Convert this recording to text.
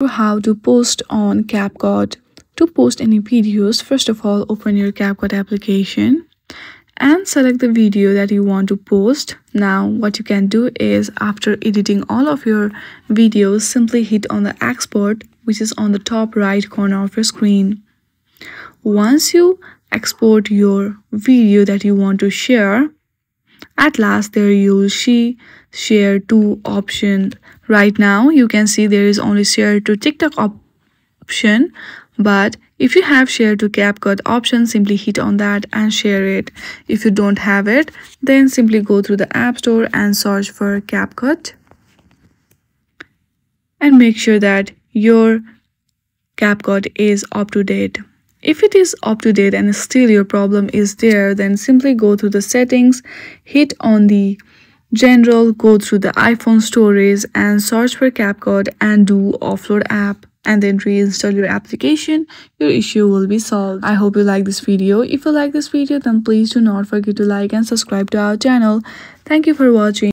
How to post on CapCut. To post any videos, first of all, open your CapCut application and select the video that you want to post. Now what you can do is, after editing all of your videos, simply hit on the export, which is on the top right corner of your screen. Once you export your video that you want to share, at last there you will see share to option. Right now you can see there is only share to TikTok option, but if you have share to CapCut option, simply hit on that and share it. If you don't have it, then simply go through the App Store and search for CapCut and make sure that your CapCut is up to date. If it is up to date and still your problem is there, then simply go to the settings, hit on the general, go through the iPhone storage and search for CapCut and do offload app, and then reinstall your application. Your issue will be solved. I hope you like this video. If you like this video, then please do not forget to like and subscribe to our channel. Thank you for watching.